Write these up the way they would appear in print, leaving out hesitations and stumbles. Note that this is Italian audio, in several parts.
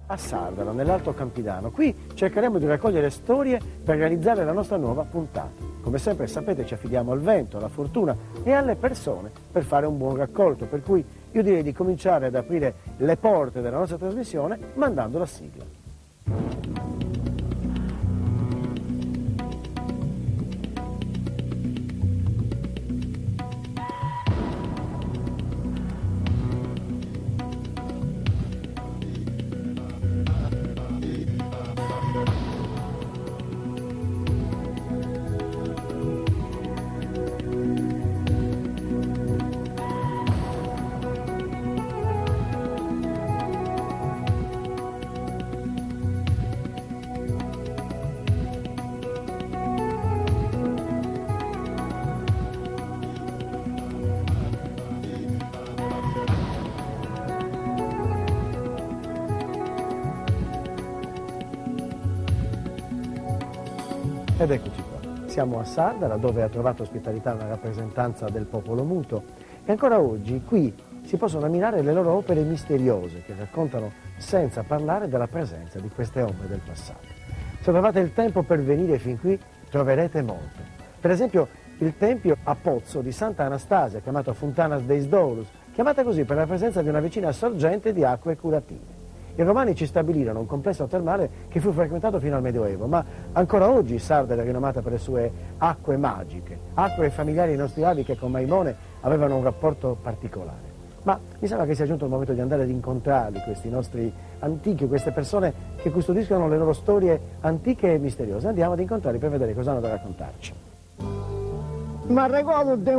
A Sardara, nell'Alto Campidano. Qui cercheremo di raccogliere storie per realizzare la nostra nuova puntata. Come sempre sapete ci affidiamo al vento, alla fortuna e alle persone per fare un buon raccolto, per cui io direi di cominciare ad aprire le porte della nostra trasmissione mandando la sigla. Ed eccoci qua, siamo a Sardara dove ha trovato ospitalità una rappresentanza del popolo muto e ancora oggi qui si possono ammirare le loro opere misteriose che raccontano senza parlare della presenza di queste ombre del passato. Se trovate il tempo per venire fin qui troverete molto. Per esempio il tempio a Pozzo di Santa Anastasia, chiamato Fontanas deis Doulos, chiamata così per la presenza di una vicina sorgente di acque curative. I romani ci stabilirono un complesso termale che fu frequentato fino al Medioevo, ma ancora oggi Sardara è rinomata per le sue acque magiche, acque familiari ai nostri avi che con Maimone avevano un rapporto particolare. Ma mi sembra che sia giunto il momento di andare ad incontrarli, questi nostri antichi, queste persone che custodiscono le loro storie antiche e misteriose. Andiamo ad incontrarli per vedere cosa hanno da raccontarci. Ma ricordo di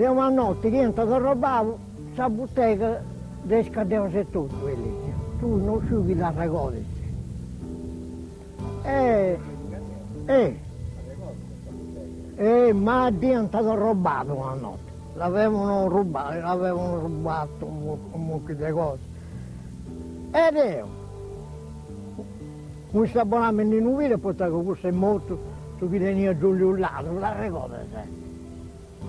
una notte che entro a rubare la bottega scadeva se tutto quelli. Tu non sciughi la raccogliere. Ma è diventato rubato una notte. L'avevano rubato un mucchio di cose. Ed io, questo abbonamento in un video, poi che questo è molto, tu che tenia giù un lato, la ricorda sempre.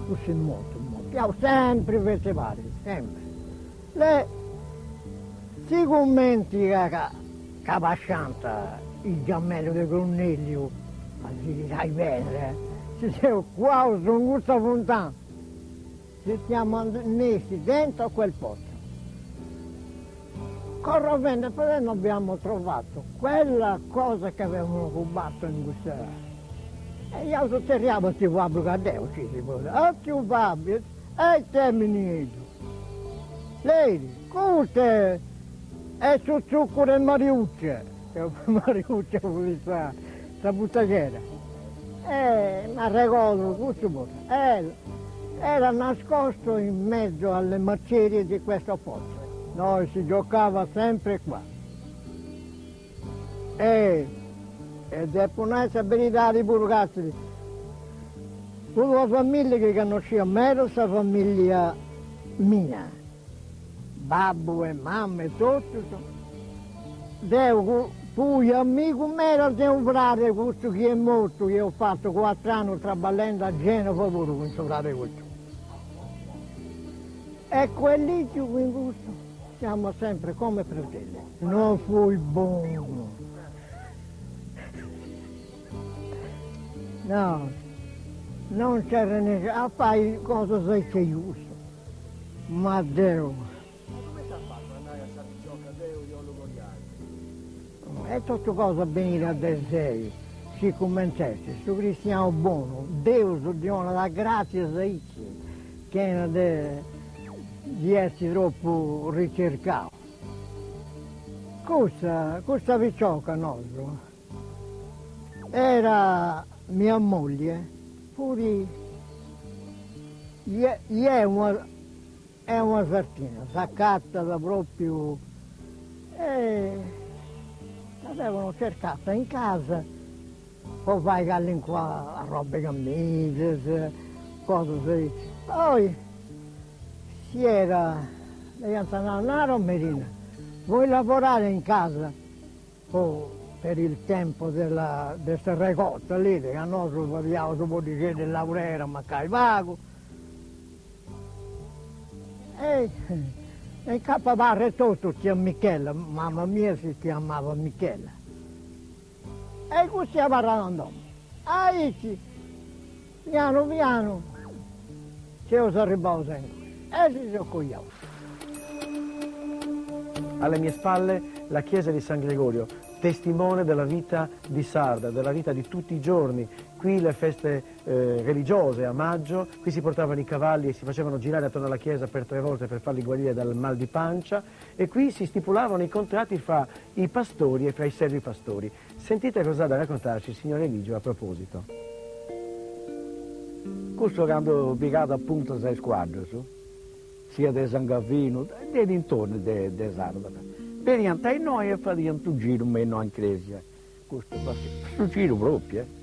Questo è molto. Io sempre queste parti, sempre. Le si commenti che pascianta il giammello di Cornelio, si sai bene, si dice qua su questa fontana, ci siamo messi dentro a quel posto. Corrovendo, però non abbiamo trovato quella cosa che avevano rubato in questa. E io sotterriamo ti Fabio Cadeo, ci si può dire, ti Fabio, e te menino. Lei, cosa è su zucchero e mariuccia, mariuccia questa buttagliera. Ma ricordo, questo era nascosto in mezzo alle macerie di questo posto. Noi si giocava sempre qua. Ed è una verità di burgassi. Una famiglia che conosceva meglio questa famiglia mia. Babbo e mamma e tutto. Devo, poi amico mio di un frate, questo che è morto, che ho fatto 4 anni traballando a Genova pure con questo frate questo. E quelli in questo siamo sempre come fratelli. Non fui buono. No, non c'era niente, a fare cosa sei che io. Ma Dio. È tutto cosa venire a desei, si cominciasse, su cristiano buono, Dio dona la grazia a Icci, che è di essere troppo ricercato. Questa vicioca nostra era mia moglie, pure è una sartina, s'accatta proprio. L'avevano cercata in casa, poi vai all'in qua a robe camicie, cose così. Poi si era, lei ha detto, no, Romerina, vuoi lavorare in casa? Poi per il tempo della recolta lì, che a noi abbiamo dopo di che del lavorare, ma cai vago. E in capobarre tutto c'è Michela, mamma mia si chiamava Michela. E così andò. Aici, piano piano, c'è si riposa in cui. E si soccogliava. Alle mie spalle la chiesa di San Gregorio, testimone della vita di Sarda, della vita di tutti i giorni. Qui le feste religiose a maggio, qui si portavano i cavalli e si facevano girare attorno alla chiesa per 3 volte per farli guarire dal mal di pancia, e qui si stipulavano i contratti fra i pastori e fra i servi pastori. Sentite cosa ha da raccontarci il signor Eligio a proposito. Questo quando piccato appunto 6 squadre su, sia di San Gavino, dei dintorni di Sarda. Venivano a noi e facevano un giro meno in chiesa. Questo giro proprio,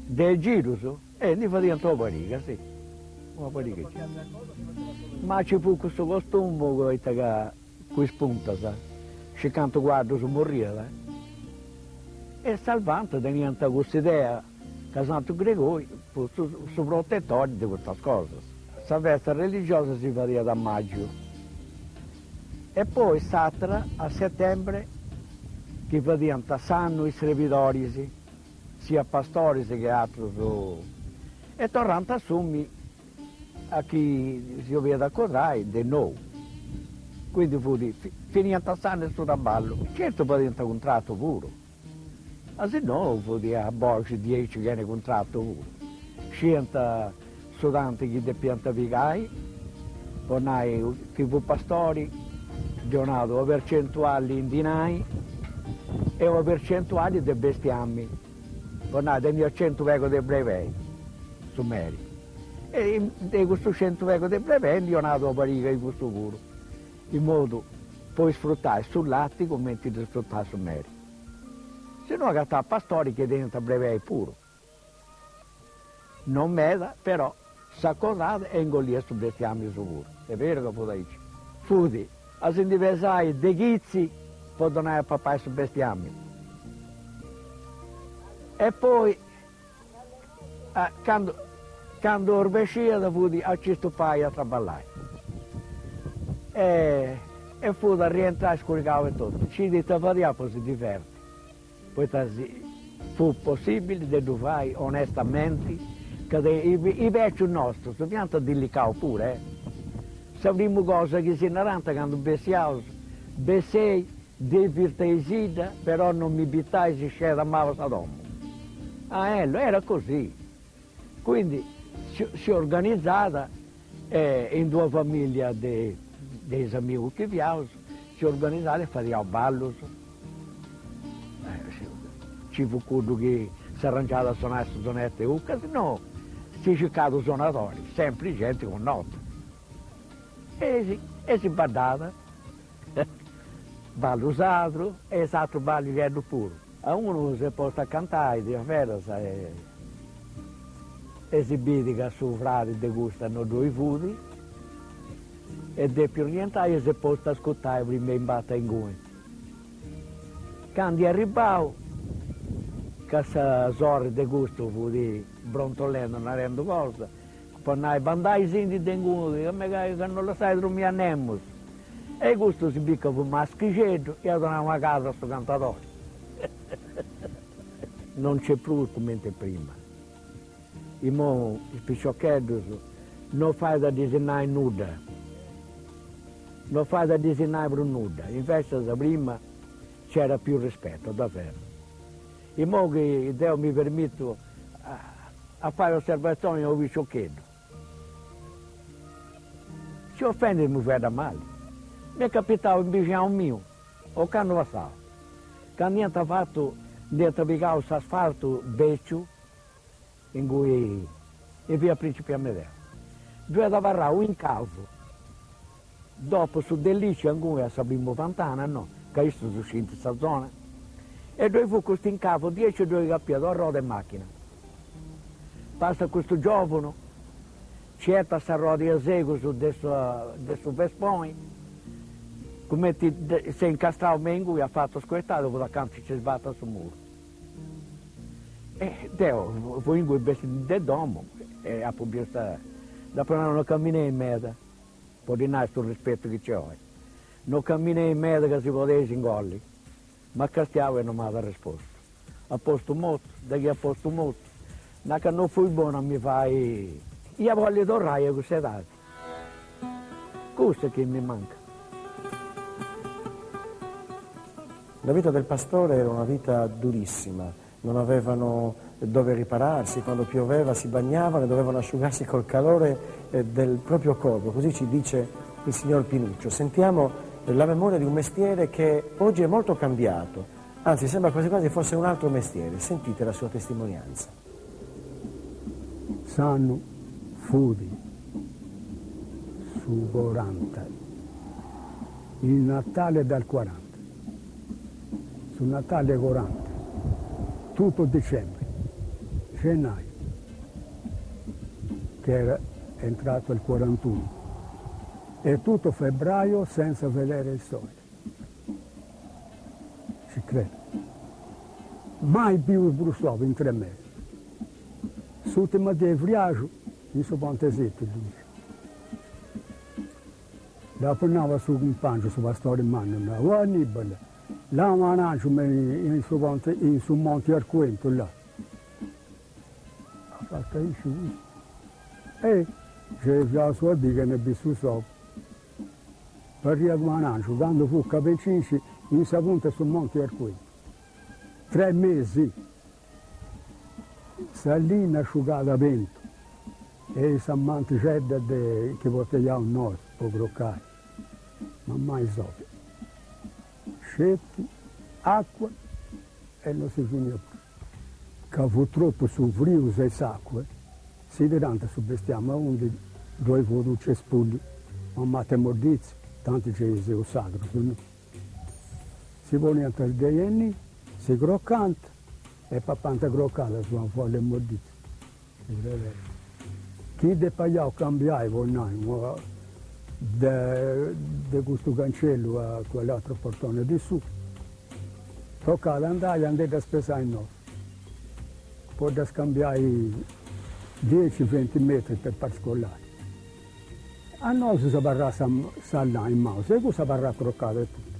del giro su, e ne facevano una pariga, sì. Una pariga. Ma ci fu questo costume che spunta, sa. Ci canto guardo su morire, E Salvante teneva questa idea che Santo Gregorio fu su protettore di queste cose. La festa religiosa si faceva da maggio. E poi Satra a settembre che facevano sanno i servitori, sia pastori che altri. E tornando a Summi a chi si vede a Cosai di nuovo. Quindi fu di finendo a sanno sul ballo. Certo poteva un contratto puro. Ma se no fu di a Borgi 10 che ne contratto puro. Scienta studenti che di pianta vigai, poi che fu pastori, donato una percentuale in dinai e una percentuale di bestiame. Poi tenia 100 euro di brevei, su meri. E di questo 100 euro di brevei io ho dato una pariga di questo puro, in modo poi sfruttare sul lattico mentre di sfruttare su meri. Se no che sta pastori che diventa brevei puro. Non meda, però s'accordava e ingolia su bestiame su puro. È vero che può dire? Fudi, a se diversai dei ghizzi, può donare a papà su bestiame. E poi, quando orvescia, fudi a ci stufai a traballare. E fu da rientrare, scoricavo e tutto. Ci dite variamo si diverte. Poi fu possibile di fare onestamente che i vecchi nostri, si pianta delicavo pure, Se avremmo cose che si narranta quando bestiamo, besei, divertisida, però non mi bittai se c'era male a domo. Era così. Quindi si è organizzata in 2 famiglie dei amici che abbiamo, si è organizzata e faceva ballo. Ci fu quello che si arrangiava a suonare su sonette ucca, se no si cercava suonatori, sempre gente con notte. E si ballava, ballo usato e esatto ballo che erano pure. A uno si è posto a cantare, di fera, esibiti che su frati degustano 2 fudi e di più niente si è posto a ascoltare prima in batta in gui. Quando è arrivato, che si sorre di gusto fu di brontolendo, non rendo cosa, poi bandai sindi di uno, che non lo sai, non mi annemmo. E questo si picca fu maschicetto e tornavo a casa a sto cantatore. Non c'è più come prima. I picciocchetti non fai da disegnare nuda, non fai da disegnare per nuda. In festa da prima c'era più rispetto, davvero. E mo che Dio mi permette a fare osservazioni al picciochetto. Si offende mi fa da male. Mi è capitato invece a un mio, o quando passavo. Quando niente ha fatto, dentro piccavo asfalto beccio, in cui in via Principe Amedeo. Due da varrà in cavo. Dopo su Delice, in cui sappiamo Fontana, no, che io sono uscito in questa zona. E dove fu questo in cavo, 10 due cappiati, a roda e macchina. Passa questo giovane, certa sta roda di seguo su questo Vespone, come si è incastrato me in cui ha fatto squettare, dopo da canto ci sbatta sul muro. E Deo, fu in cui bestia del domo, e a pubblicità, da prendere una cammina in mezzo. per rinascere sul rispetto che c'è. Non cammina in mezzo che si potesse ingolli, ma Castiavo non mi ha risposto. A posto molto, da che a posto molto, ma che non fui buono mi fai, io voglio tornare a questa età. Questo che mi manca. La vita del pastore era una vita durissima, non avevano dove ripararsi, quando pioveva si bagnavano e dovevano asciugarsi col calore del proprio corpo, così ci dice il signor Pinuccio. Sentiamo la memoria di un mestiere che oggi è molto cambiato, anzi sembra quasi quasi fosse un altro mestiere. Sentite la sua testimonianza. Sanno fudi su 40, il Natale dal 40, su Natale 40, tutto dicembre, gennaio, che era entrato il 41, e tutto febbraio senza vedere il sole. Ci credo. Mai più Brussolo in 3 mesi. L'ultima di viaggio, mi sono pontesito, dice. La ponnava su un pancio, su la storia in mano, oh Annibale, la manaccio in su Monte Arquento, là. Ha fatto il sciù. E c'è già la sua dica che ne bissu sopra. Per via di manaccio, quando fu capecinci, in sapunta sul Monte Arquento. 3 mesi. Salina asciugata a vento. E s'ammanticedda che poteva un nord, per groccare. Ma mai sopra. Scetti, acqua e non si finiva più. Che purtroppo su frius e acque si durante su bestiame onde due vodu cespugli, ma mate mordizi, tanti c'è il sacro. Si pone a dei si croccante e papanta croccata su una foglia mordizi. Chi de pagliao cambiai vornai, da questo cancello a quell'altro portone di su. Toccava andare a spesare in noi. Poi da scambiare 10-20 metri per pascolare. A noi si barra là in mouse, e cosa barra croccata tutto.